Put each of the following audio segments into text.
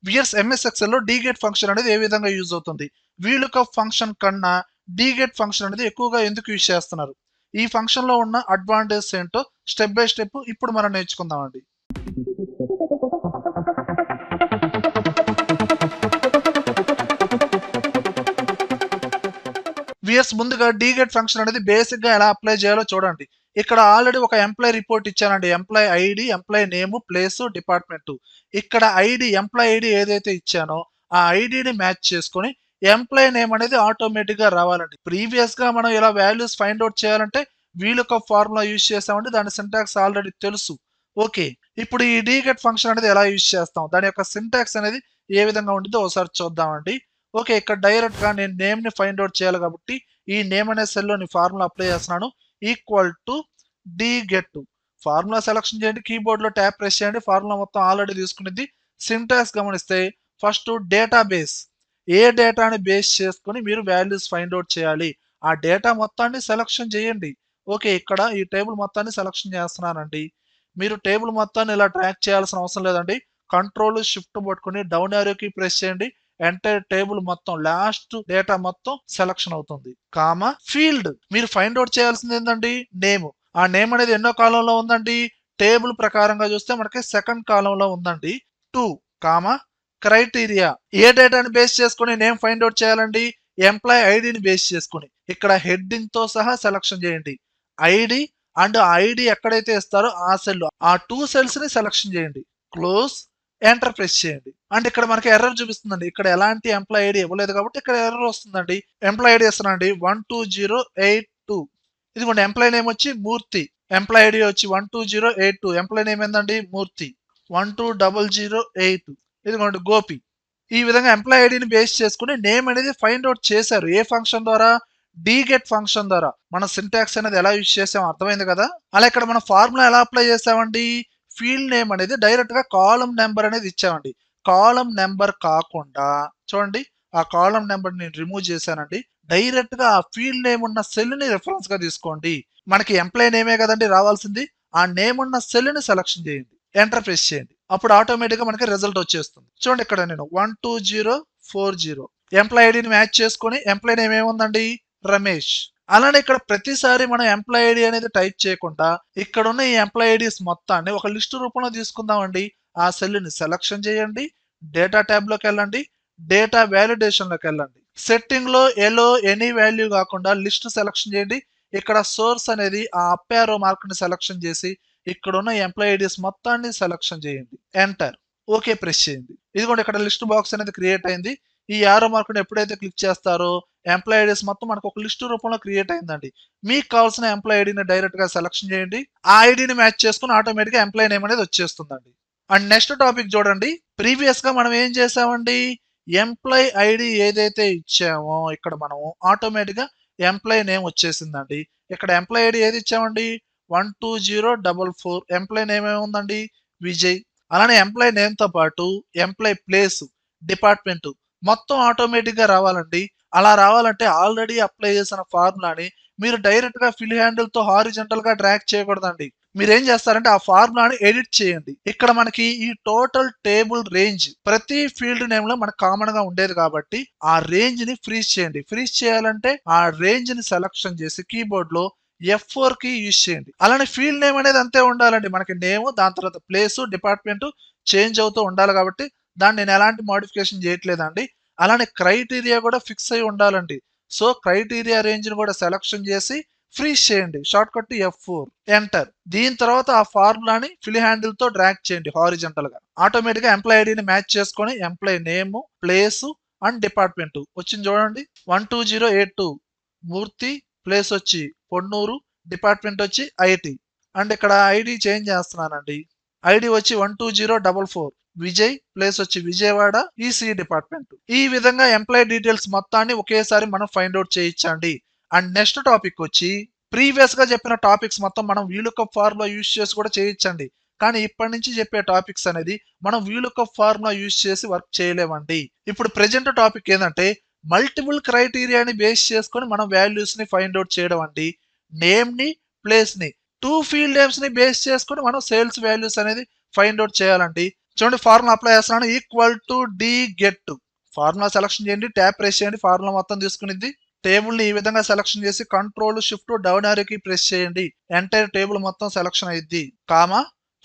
Weirs MS Excel లో డీగెట్ function అనేది ఏ విధంగా యూజ్ అవుతుంది, వీలుకప్ ఫంక్షన్ కన్నా డీగెట్ ఫంక్షన్ అనేది ఎక్కువగా ఎందుకు యూజ్ చేస్తున్నారు, ఈ ఫంక్షన్ లో ఉన్న అడ్వాంటేజెస్ ఏంటో స్టెప్ బై స్టెప్ ఇప్పుడు మనం నేర్చుకుందామండి. వియర్స్ ముందుగా డీగెట్ ఫంక్షన్ అనేది బేసిక్ గా ఎలా అప్లై చేయాలో చూడండి. ఇక్కడ ఆల్రెడీ ఒక ఎంప్లాయ్ రిపోర్ట్ ఇచ్చానండి. Employee ID, employee name, place, department. ఇక్కడ ఎంప్లాయ్ ఐడి ఏదైతే ఇచ్చానో ఆ ఐడిని మ్యాచ్ చేసుకొని ఎంప్లాయ్ నేమ్ అనేది ఆటోమేటిక్ గా రావాలండి. ప్రీవియస్ గా మనం ఇలా వాల్యూస్ ఫైండ్ అవుట్ చేయాలంటే వీలుకప్ ఫార్ములా యూజ్ చేసామంటే దాని సింటాక్స్ ఆల్రెడీ తెలుసు. ఓకే, ఇప్పుడు ఈ డీగెట్ ఫంక్షన్ అనేది ఎలా యూజ్ చేస్తాం, దాని యొక్క సింటాక్స్ అనేది ఏ విధంగా ఉంటుందో ఒకసారి చూద్దామండి. ఓకే, ఇక్కడ డైరెక్ట్ గా నేను నేమ్ ని ఫైండ్ అవుట్ చేయాలి కాబట్టి ఈ నేమ్ అనే సెల్ లోని ఫార్ములా అప్లై చేస్తున్నాను. Equal to DGET. Formula selection చేయండి, కీబోర్డ్ లో ట్యాప్ ప్రెస్ చేయండి. ఫార్ములా మొత్తం ఆల్రెడీ తీసుకునేది. సింటాక్స్ గమనిస్తే ఫస్ట్ డేటాబేస్, ఏ డేటాని బేస్ చేసుకుని మీరు వాల్యూస్ ఫైండ్ అవుట్ చేయాలి ఆ డేటా మొత్తాన్ని సెలక్షన్ చేయండి. ఓకే, ఇక్కడ ఈ టేబుల్ మొత్తాన్ని సెలక్షన్ చేస్తున్నానండి. మీరు టేబుల్ మొత్తాన్ని ఇలా ట్రాక్ చేయాల్సిన అవసరం లేదండి. కంట్రోల్ షిఫ్ట్ పట్టుకుని డౌన్ యారోకి ప్రెస్ చేయండి. ఎంటైర్ టేబుల్ మొత్తం లాస్ట్ డేటా మొత్తం సెలక్షన్ అవుతుంది. కామా ఫీల్డ్, మీరు ఫైండ్ అవుట్ చేయాల్సింది ఏంటండి, నేమ్. ఆ నేమ్ అనేది ఎన్నో కాలంలో ఉందండి, టేబుల్ ప్రకారంగా చూస్తే మనకి సెకండ్ కాలంలో ఉందండి. 2 కామా క్రైటీరియా, ఏ డేటాని బేస్ చేసుకుని నేమ్ ఫైండ్ అవుట్ చేయాలండి, ఎంప్లాయ్ ఐడిని బేస్ చేసుకుని. ఇక్కడ హెడ్డింగ్ తో సహా సెలక్షన్ చేయండి. ఐడి అండ్ ఐడి ఎక్కడైతే ఇస్తారో ఆ సెల్, ఆ 2 సెల్స్ ని సెలక్షన్ చేయండి. క్లోజ్, ఎంటర్ ప్రెస్ చేయండి. అంటే ఇక్కడ మనకి ఎర్రర్ చూపిస్తుందండి. ఇక్కడ ఎలాంటి ఎంప్లాయ్ ఐడి ఇవ్వలేదు కాబట్టి ఇక్కడ ఎర్రర్ వస్తుందండి. ఎంప్లాయ్ ఐడి ఇస్తున్నాండి 12082. ఇదిగోండి ఎంప్లాయ్ నేమ్ వచ్చి మూర్తి, ఎంప్లాయ్ ఐడి వచ్చి 12082. ఎంప్లాయ్ నేమ్ ఏందండి మూర్తి. 12008 ఇదిగోండి గోపి. ఈ విధంగా ఎంప్లాయ్ ఐడిని బేస్ చేసుకుని నేమ్ అనేది ఫైండ్ అవుట్ చేశారు. ఏ ఫంక్షన్ ద్వారా, డీగెట్ ఫంక్షన్ ద్వారా. మన సింటాక్స్ అనేది ఎలా యూజ్ చేసాం అర్థమైంది కదా. అలా ఇక్కడ మన ఫార్ములా ఎలా అప్లై చేసామండి, ఫీల్డ్ నేమ్ అనేది డైరెక్ట్ గా కాలం నెంబర్ అనేది ఇచ్చామండి. కాలం నెంబర్ కాకుండా చూడండి, ఆ కాలం నెంబర్ నేను రిమూవ్ చేశానండి. డైరెక్ట్ గా ఆ ఫీల్డ్ నేమ్ ఉన్న సెల్ ని రిఫరెన్స్ గా తీసుకోండి. మనకి ఎంప్లాయ్ నేమే కదండి రావాల్సింది. ఆ నేమ్ ఉన్న సెల్ ని సెలక్షన్ చేయండి, ఎంటర్ ప్రెస్ చేయండి. అప్పుడు ఆటోమేటిక్ గా మనకి రిజల్ట్ వచ్చేస్తుంది. చూడండి ఇక్కడ నేను 12040 ఎంప్లాయ్ ఐడిని మ్యాచ్ చేసుకొని ఎంప్లాయ్ నేమ్ ఏముందండి రమేష్. అలానే ఇక్కడ ప్రతిసారి మనం ఎంప్లాయ్ ఐడి అనేది టైప్ చేయకుండా ఇక్కడ ఉన్న ఈ ఎంప్లాయ్ ఐడీస్ మొత్తాన్ని ఒక లిస్ట్ రూపంలో తీసుకుందామండి. ఆ సెల్ ని సెలక్షన్ చేయండి, డేటా ట్యాబ్ లోకి వెళ్ళండి, డేటా వ్యాలిడేషన్ లోకి వెళ్ళండి. సెట్టింగ్ లో ఎలో ఎనీ వాల్యూ కాకుండా లిస్ట్ సెలక్షన్ చేయండి. ఇక్కడ సోర్స్ అనేది ఆ అప్ యారో మార్క్ ని సెలక్షన్ చేసి ఇక్కడ ఉన్న ఎంప్లాయ్ ఐడీస్ మొత్తాన్ని సెలక్షన్ చేయండి. ఎంటర్, ఓకే ప్రెస్ చేయండి. ఇదిగోండి ఇక్కడ లిస్ట్ బాక్స్ అనేది క్రియేట్ అయింది. ఈ యారో మార్క్ ని ఎప్పుడైతే క్లిక్ చేస్తారో ఎంప్లాయ్ ఐడీస్ మొత్తం మనకు ఒక లిస్ట్ రూపంలో క్రియేట్ అయిందండి. మీకు కావాల్సిన ఎంప్లాయ్ ఐడిని డైరెక్ట్ గా సెలక్షన్ చేయండి. ఆ ఐడిని మ్యాచ్ చేసుకుని ఆటోమేటిక్ గా ఎంప్లాయ్ నేమ్ అనేది వచ్చేస్తుందండి. అండ్ నెక్స్ట్ టాపిక్ చూడండి. ప్రీవియస్ గా మనం ఏం చేసామండి, ఎంప్లాయ్ ఐడి ఏదైతే ఇచ్చామో ఇక్కడ మనం ఆటోమేటిక్ గా ఎంప్లాయ్ నేమ్ వచ్చేసిందండి. ఇక్కడ ఎంప్లాయ్ ఐడి ఏది ఇచ్చామండి 12044. ఎంప్లాయ్ నేమ్ ఏముందండి విజయ్. అలానే ఎంప్లాయ్ నేమ్ తో పాటు ఎంప్లాయ్ ప్లేస్, డిపార్ట్మెంట్ మొత్తం ఆటోమేటిక్ గా రావాలండి. అలా రావాలంటే ఆల్రెడీ అప్లై చేసిన ఫార్ములాని మీరు డైరెక్ట్ గా ఫిల్ హ్యాండిల్ తో హారిజంటల్ గా డ్రాగ్ చేయకూడదండి. మీరేం చేస్తారంటే ఆ ఫార్ములాని ఎడిట్ చేయండి. ఇక్కడ మనకి ఈ టోటల్ టేబుల్ రేంజ్ ప్రతి ఫీల్డ్ నేమ్ లో మనకు కామన్ గా ఉండేది కాబట్టి ఆ రేంజ్ ని ఫ్రీజ్ చేయండి. ఫ్రీజ్ చేయాలంటే ఆ రేంజ్ ని సెలక్షన్ చేసి కీబోర్డ్ లో F4 కి యూజ్ చేయండి. అలానే ఫీల్డ్ నేమ్ అనేది అంతే ఉండాలండి. మనకి నేమ్, దాని తర్వాత ప్లేస్, డిపార్ట్మెంట్ చేంజ్ అవుతూ ఉండాలి కాబట్టి దాన్ని నేను ఎలాంటి మోడిఫికేషన్ చేయట్లేదండి. అలానే క్రైటీరియా కూడా ఫిక్స్ అయి ఉండాలండి. సో క్రైటీరియా రేంజ్ ని కూడా సెలక్షన్ చేసి ఫ్రీజ్ చేయండి. Shortcut F4, enter. దీని తర్వాత ఆ ఫార్ములాని ఫిల్ హ్యాండిల్ తో డ్రాగ్ చేయండి హారిజంటల్ గా. ఆటోమేటిక్ గా ఎంప్లాయ్ ఐడిని మ్యాచ్ చేసుకొని employee name, place and department వచ్చింది చూడండి. 12082 మూర్తి, ప్లేస్ వచ్చి పొన్నూరు, డిపార్ట్మెంట్ వచ్చి ఐటీ. అండ్ ఇక్కడ ఐడి చేంజ్ చేస్తున్నానండి. ఐడి వచ్చి 12044 విజయ్, ప్లేస్ వచ్చి విజయవాడ, ఈసీ డిపార్ట్మెంట్. ఈ విధంగా ఎంప్లాయ్ డీటెయిల్స్ మొత్తాన్ని ఒకేసారి మనం ఫైండ్ అవుట్ చేయించండి. అండ్ నెక్స్ట్ టాపిక్ వచ్చి ప్రీవియస్ గా చెప్పిన టాపిక్స్ మొత్తం మనం వీలుకప్ ఫార్ములా యూజ్ చేసి కూడా చేయించండి. కానీ ఇప్పటి నుంచి చెప్పే టాపిక్స్ అనేది మనం వీలుకప్ ఫార్ములా యూజ్ చేసి వర్క్ చేయలేమండి. ఇప్పుడు ప్రెజెంట్ టాపిక్ ఏంటంటే మల్టిపుల్ క్రైటీరియాని బేస్ చేసుకొని మనం వాల్యూస్ ని ఫైండ్ అవుట్ చేయడం అండి. నేమ్ ని, ప్లేస్ ని, 2 ఫీల్డ్ నేమ్స్ ని బేస్ చేసుకొని మనం సేల్స్ వాల్యూస్ అనేది ఫైండ్ అవుట్ చేయాలండి. చూడండి ఫార్ములా అప్లై చేస్తున్నాను. Equal to DGET formula selection చేయండి, ట్యాప్ ప్రెస్ చేయండి, ఫార్ములా మొత్తం తీసుకునిద్ది. టేబుల్ ని ఈ విధంగా సెలక్షన్ చేసి కంట్రోల్ షిఫ్ట్ డౌన్ యారోకి ప్రెస్ చేయండి. ఎంటైర్ టేబుల్ మొత్తం సెలక్షన్ అయ్యిద్ది. Comma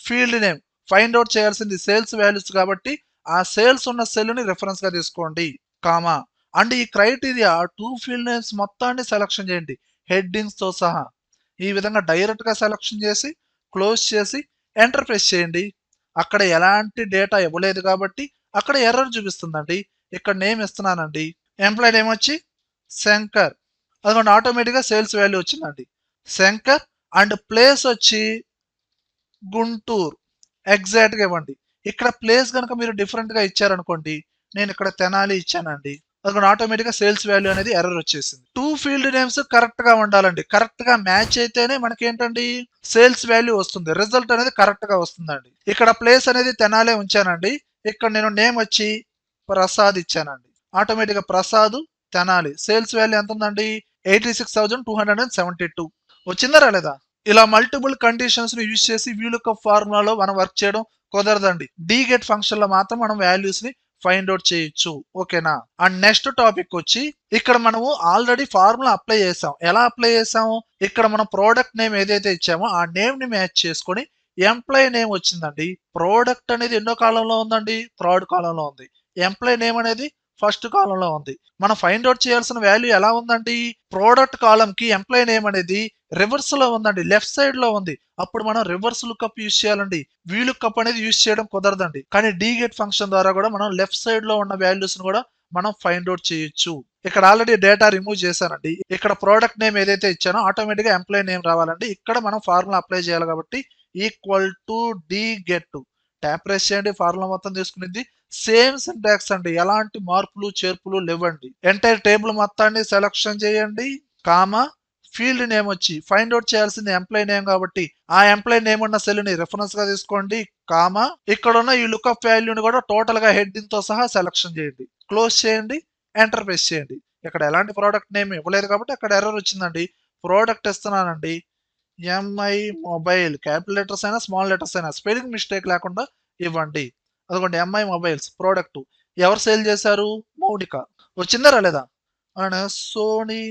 field name find out చేయాల్సింది సేల్స్ వాల్యూస్ కాబట్టి ఆ సేల్స్ ఉన్న సెల్ ని రిఫరెన్స్ గా తీసుకోండి. కామా అండ్ ఈ క్రైటీరియా 2 ఫీల్డ్ నేమ్స్ మొత్తాన్ని సెలక్షన్ చేయండి హెడ్డింగ్స్ తో సహా. ఈ విధంగా డైరెక్ట్ గా సెలక్షన్ చేసి క్లోజ్ చేసి ఎంటర్ ప్రెస్ చేయండి. అక్కడ ఎలాంటి డేటా ఇవ్వలేదు కాబట్టి అక్కడ ఎర్రర్ చూపిస్తుందండి. ఇక్కడ నేమ్ ఇస్తున్నానండి. ఎంప్లాయ్ నేమ్ వచ్చి శంకర్. అదిగోండి ఆటోమేటిక్గా సేల్స్ వాల్యూ వచ్చిందండి శంకర్. అండ్ ప్లేస్ వచ్చి గుంటూరు ఎగ్జాక్ట్గా ఇవ్వండి. ఇక్కడ ప్లేస్ కనుక మీరు డిఫరెంట్గా ఇచ్చారనుకోండి, నేను ఇక్కడ తెనాలి ఇచ్చానండి, అదిగోండి ఆటోమేటిక్గా సేల్స్ వాల్యూ అనేది ఎర్రర్ వచ్చేసింది. 2 ఫీల్డ్ నేమ్స్ కరెక్ట్ గా ఉండాలండి. కరెక్ట్ గా మ్యాచ్ అయితేనే మనకి ఏంటండి సేల్స్ వాల్యూ వస్తుంది, రిజల్ట్ అనేది కరెక్ట్ గా వస్తుందండి. ఇక్కడ ప్లేస్ అనేది తెనాలే ఉంచానండి. ఇక్కడ నేను నేమ్ వచ్చి ప్రసాద్ ఇచ్చానండి. ఆటోమేటిక్గా ప్రసాద్ తెనాలి సేల్స్ వాల్యూ ఎంత ఉందండి 86,272 వచ్చిందా రాలేదా? ఇలా మల్టిపుల్ కండిషన్స్ ని యూజ్ చేసి VLOOKUP ఫార్ములాలో మనం వర్క్ చేయడం కుదరదండి. DGET ఫంక్షన్ లో మాత్రం మనం వాల్యూస్ ని ఫైండ్ అవుట్ చేయొచ్చు. ఓకేనా? అండ్ నెక్స్ట్ టాపిక్ వచ్చి ఇక్కడ మనము ఆల్రెడీ ఫార్ములా అప్లై చేసాం. ఎలా అప్లై చేసాము? ఇక్కడ మనం ప్రోడక్ట్ నేమ్ ఏదైతే ఇచ్చామో ఆ నేమ్ ని మ్యాచ్ చేసుకొని ఎంప్లాయ్ నేమ్ వచ్చిందండి. ప్రోడక్ట్ అనేది ఎన్నో కాలంలో ఉందండి, థర్డ్ కాలంలో ఉంది. ఎంప్లాయ్ నేమ్ అనేది ఫస్ట్ కాలంలో ఉంది. మనం ఫైండ్ అవుట్ చేయాల్సిన వాల్యూ ఎలా ఉందండి, ప్రోడక్ట్ కాలం కి ఎంప్లాయ్ నేమ్ అనేది రివర్స్ లో ఉందండి, లెఫ్ట్ సైడ్ లో ఉంది. అప్పుడు మనం రివర్స్ లుక్అప్ యూజ్ చేయాలండి. VLOOKUP అనేది యూజ్ చేయడం కుదరదండి. కానీ DGET ఫంక్షన్ ద్వారా కూడా మనం లెఫ్ట్ సైడ్ లో ఉన్న వాల్యూస్ ని కూడా మనం ఫైండ్ అవుట్ చేయొచ్చు. ఇక్కడ ఆల్రెడీ డేటా రిమూవ్ చేశానండి. ఇక్కడ ప్రోడక్ట్ నేమ్ ఏదైతే ఇచ్చానో ఆటోమేటిక్ గా ఎంప్లాయ్ నేమ్ రావాలండి. ఇక్కడ మనం ఫార్ములా అప్లై చేయాలి కాబట్టి equal to DGET tap press చేయండి, ఫార్ములా మొత్తం తీసుకునిద్ది. సేమ్ సింటాక్స్ అండి, ఎలాంటి మార్పులు చేర్పులు లేవండి. ఎంటైర్ టేబుల్ మొత్తాన్ని సెలక్షన్ చేయండి. కామా ఫీల్డ్ నేమ్ వచ్చి ఫైండ్ అవుట్ చేయాల్సింది ఎంప్లాయ్ నేమ్ కాబట్టి ఆ ఎంప్లాయ్ నేమ్ ఉన్న సెల్ ని రిఫరెన్స్ గా తీసుకోండి. కామా ఇక్కడ ఉన్న ఈ లుక్అప్ వాల్యూని కూడా టోటల్ గా హెడ్డింగ్ తో సహా సెలక్షన్ చేయండి. క్లోజ్ చేయండి, ఎంటర్ ప్రెస్ చేయండి. ఇక్కడ ఎలాంటి ప్రోడక్ట్ నేమ్ ఇవ్వలేదు కాబట్టి అక్కడ ఎర్రర్ వచ్చిందండి. ప్రోడక్ట్ ఇస్తున్నానండి ఎంఐ మొబైల్, క్యాపిటల్ లెటర్స్ అయినా స్మాల్ లెటర్స్ అయినా స్పెల్లింగ్ మిస్టేక్ లేకుండా ఇవ్వండి. అదిగోండి ఎంఐ మొబైల్స్ ప్రోడక్ట్ ఎవరు సేల్ చేశారు, మౌనిక. వచ్చిందా రాలేదా? సోనీ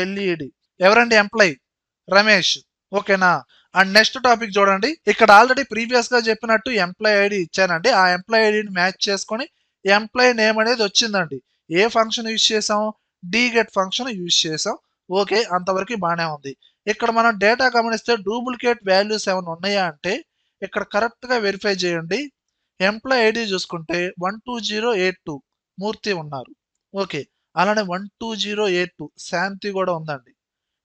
ఎల్ఈడి ఎవరండి ఎంప్లాయ్, రమేష్. ఓకేనా? అండ్ నెక్స్ట్ టాపిక్ చూడండి. ఇక్కడ ఆల్రెడీ ప్రీవియస్ గా చెప్పినట్టు ఎంప్లాయ్ ఐడి ఇచ్చానండి. ఆ ఎంప్లాయ్ ఐడిని మ్యాచ్ చేసుకొని ఎంప్లాయ్ నేమ్ అనేది వచ్చిందండి. ఏ ఫంక్షన్ యూజ్ చేసాం, DGET ఫంక్షన్ యూజ్ చేసాం. ఓకే, అంతవరకు బాగానే ఉంది. ఇక్కడ మనం డేటా గమనిస్తే డూప్లికేట్ వాల్యూస్ ఏమైనా ఉన్నాయా అంటే ఇక్కడ కరెక్ట్ గా వెరిఫై చేయండి. ఎంప్లాయ్ ఐడి చూసుకుంటే 12082 మూర్తి ఉన్నారు. ఓకే, అలానే 12082 శాంతి కూడా ఉందండి.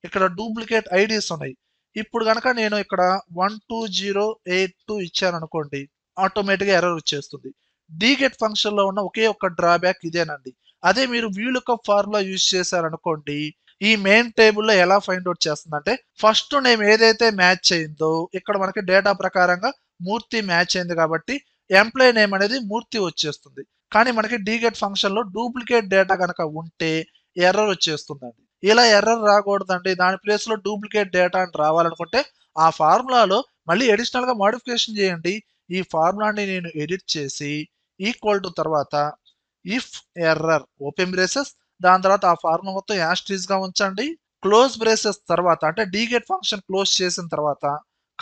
ఇక్కడ డూప్లికేట్ ఐడీస్ ఉన్నాయి. ఇప్పుడు కనుక నేను ఇక్కడ 12082 ఇచ్చాను అనుకోండి, ఆటోమేటిక్గా ఎర్రర్ వచ్చేస్తుంది. DGET ఫంక్షన్ లో ఉన్న ఒకే ఒక్క డ్రాబ్యాక్ ఇదేనండి. అదే మీరు VLOOKUP ఫార్ములా యూజ్ చేశారనుకోండి, ఈ మెయిన్ టేబుల్లో ఎలా ఫైండ్ అవుట్ చేస్తుందంటే ఫస్ట్ నేమ్ ఏదైతే మ్యాచ్ అయిందో ఇక్కడ మనకి డేటా ప్రకారంగా మూర్తి మ్యాచ్ అయింది కాబట్టి ఎంప్లాయ్ నేమ్ అనేది మూర్తి వచ్చేస్తుంది. కానీ మనకి DGET ఫంక్షన్ లో డూప్లికేట్ డేటా కనుక ఉంటే ఎర్రర్ వచ్చేస్తుందండి. ఇలా ఎర్రర్ రాకూడదండి. దాని ప్లేస్ లో డూప్లికేట్ డేటా అని రావాలనుకుంటే ఆ ఫార్ములాలో మళ్ళీ అడిషనల్ గా మోడిఫికేషన్ చేయండి. ఈ ఫార్ములాని నేను ఎడిట్ చేసి ఈక్వల్ టు తర్వాత ఇఫ్ ఎర్రర్ ఓపెన్ బ్రేసెస్, దాని తర్వాత ఆ ఫార్ములా మొత్తం యాస్టీజ్ గా ఉంచండి. క్లోజ్ బ్రేసెస్ తర్వాత అంటే DGET ఫంక్షన్ క్లోజ్ చేసిన తర్వాత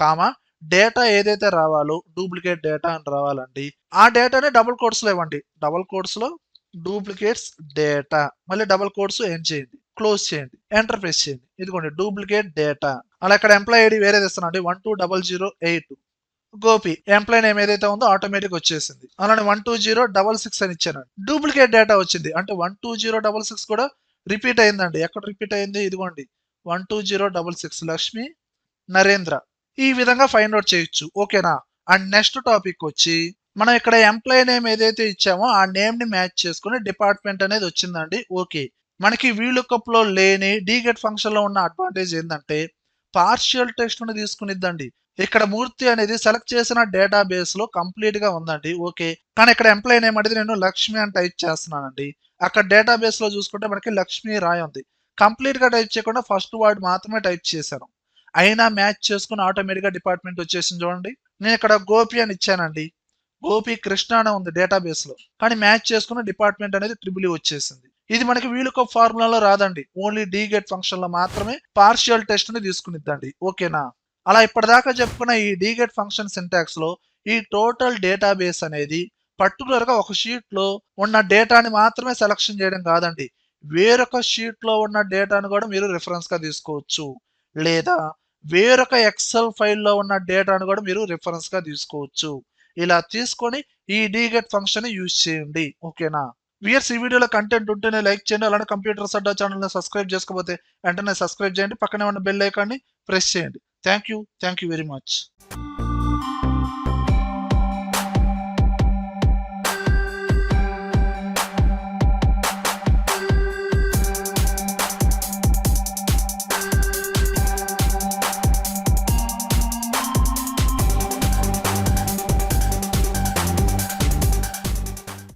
కామా డేటా ఏదైతే రావాలో డూప్లికేట్ డేటా అని రావాలండి. ఆ డేటానే డబుల్ కోట్స్ లో ఇవ్వండి. డబుల్ కోట్స్ లో డూప్లికేట్స్ డేటా, మళ్ళీ డబుల్ కోట్స్ ఎండ్ చేయండి, క్లోజ్ చేయండి, ఎంటర్ ప్రెస్ చేయండి. ఇదిగోండి డూప్లికేట్ డేటా. అలా ఇక్కడ ఎంప్లాయ్ ఐడి వేరేది ఇస్తున్నాండి 12008 గోపి. ఎంప్లాయ్ నేమ్ ఏదైతే ఉందో ఆటోమేటిక్ వచ్చేసింది. అలానే 12066 అని ఇచ్చాను, డూప్లికేట్ డేటా వచ్చింది. అంటే 12066 కూడా రిపీట్ అయిందండి. ఎక్కడ రిపీట్ అయింది, ఇదిగోండి 12066 లక్ష్మి నరేంద్ర. ఈ విధంగా ఫైండ్ అవుట్ చేయొచ్చు. ఓకేనా? అండ్ నెక్స్ట్ టాపిక్ వచ్చి మనం ఇక్కడ ఎంప్లాయ్ నేమ్ ఏదైతే ఇచ్చామో ఆ నేమ్ ని మ్యాచ్ చేసుకుని డిపార్ట్మెంట్ అనేది వచ్చిందండి. ఓకే, మనకి VLOOKUP లో లేని DGET ఫంక్షన్ లో ఉన్న అడ్వాంటేజ్ ఏంటంటే పార్షియల్ టెక్స్ట్ ని తీసుకునిద్దండి. ఇక్కడ మూర్తి అనేది సెలెక్ట్ చేసిన డేటా బేస్ లో కంప్లీట్ గా ఉందండి. ఓకే, కానీ ఇక్కడ ఎంప్లాయ్ నేమ్ అనేది నేను లక్ష్మి అని టైప్ చేస్తున్నానండి. అక్కడ డేటా బేస్ లో చూసుకుంటే మనకి లక్ష్మి రాయ్ ఉంది. కంప్లీట్ గా టైప్ చేయకుండా ఫస్ట్ వర్డ్ మాత్రమే టైప్ చేశాను. అయినా మ్యాచ్ చేసుకుని ఆటోమేటిక్ గా డిపార్ట్మెంట్ వచ్చేసింది. చూడండి, నేను ఇక్కడ గోపి అని ఇచ్చానండి. గోపి కృష్ణ అనే ఉంది డేటాబేస్ లో, కానీ మ్యాచ్ చేసుకున్న డిపార్ట్మెంట్ అనేది ట్రిపుల్ వచ్చేసింది. ఇది మనకి వీలుకప్ ఫార్ములాలో రాదండి, ఓన్లీ డీగెట్ ఫంక్షన్ లో మాత్రమే పార్షియల్ టెస్ట్ ని తీసుకునిద్దండి. ఓకేనా? అలా ఇప్పటిదాకా చెప్పుకున్న ఈ డీగెట్ ఫంక్షన్ సింటాక్స్ లో ఈ టోటల్ డేటాబేస్ అనేది పర్టికులర్ గా ఒక షీట్ లో ఉన్న డేటాని మాత్రమే సెలక్షన్ చేయడం కాదండి, వేరొక షీట్ లో ఉన్న డేటాను కూడా మీరు రిఫరెన్స్ గా తీసుకోవచ్చు, లేదా వేరొక ఎక్సెల్ ఫైల్లో ఉన్న డేటాను కూడా మీరు రిఫరెన్స్ గా తీసుకోవచ్చు. ఇలా తీసుకొని ఈ డీగెట్ ఫంక్షన్ యూజ్ చేయండి. ఓకేనా? వ్యూయర్స్, ఈ వీడియోలో కంటెంట్ ఉంటేనే లైక్ చేయండి. అలానే కంప్యూటర్స్ అడ్డా ఛానల్ని సబ్స్క్రైబ్ చేసుకోకపోతే వెంటనే సబ్స్క్రైబ్ చేయండి. పక్కనే ఉన్న బెల్ ఐకాన్ని ప్రెస్ చేయండి. Thank you very much.